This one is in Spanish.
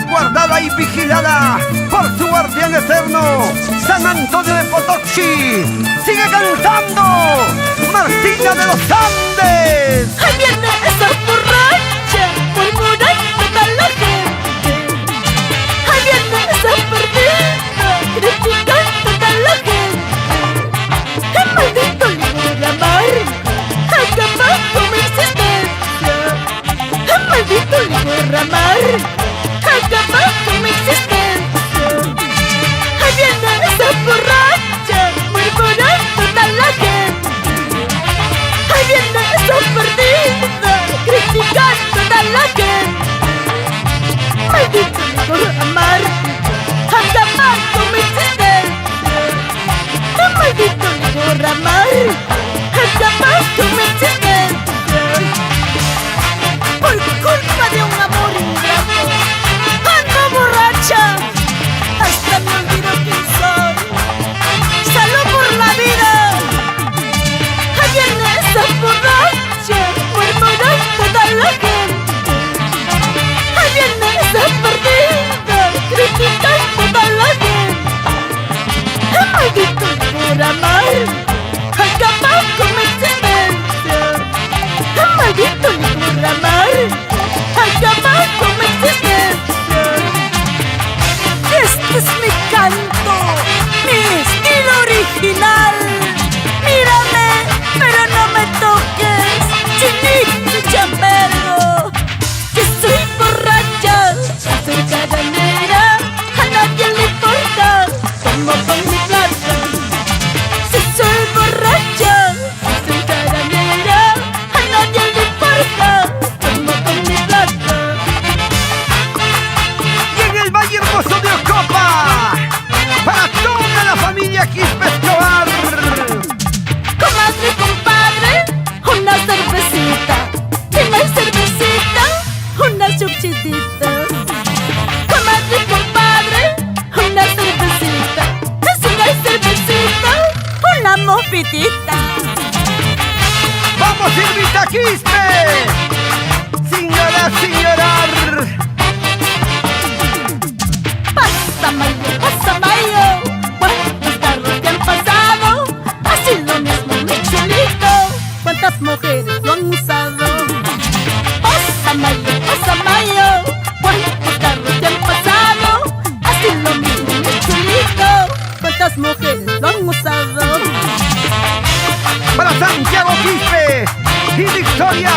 resguardada y vigilada por su guardián eterno, San Antonio de Potoxi. ¡Sigue cantando, Martina de los Andes! ¡Ahí viene esa borracha, murmurando a la gente! ¡Ahí viene esa perdida, criticando a la gente! ¡El maldito licor amargo acaba con mi existencia! ¡El maldito licor amargo acaba con mi existencia! ¡Ahí viene esa borracha, murmurando a la gente! ¡Ahí viene esa perdida, criticando a la gente! ¡Maldito licor amargo acaba con mi existencia! ¡El maldito licor amargo acaba con mi existencia! Por culpa de un amor ingrato, ando borracha, hasta me olvido quién soy. ¡Salud por la vida! ¡Ahí viene esa borracha, murmurando a la gente! ¡Ahí viene esa perdida, criticando a la gente! ¡El maldito licor amargo acaba con mi existencia! ¡El maldito licor amargo acaba con mi existencia! Este es mi canto, mi estilo original. Mírame, pero no me toques, chinito chambergo. Que soy borracha, soy caganera, a nadie le importa como con mi plata. Si soy borracha, soy caganera, a nadie le importa como con mi plata. Y en el Valle Hermoso de Ocopa, para toda la familia Quispe Escobar. Comadre, compadre, una cervecita. Si no hay cervecita, una chuchitita. Comadre, compadre, una cervecita. Si no hay cervecita, una mofitita. ¡Vamos, Silvita Quispe! Sin llorar, sin llorar. Pasa mayo, ¿cuántos carros te han pasado? Así lo mismo, mi chulito, ¿cuántas mujeres lo han usado? Pasa mayo, ¿cuántos carros te han pasado? Así lo mismo, mi chulito, ¿cuántas mujeres lo han usado? Para Santiago Quispe y Victoria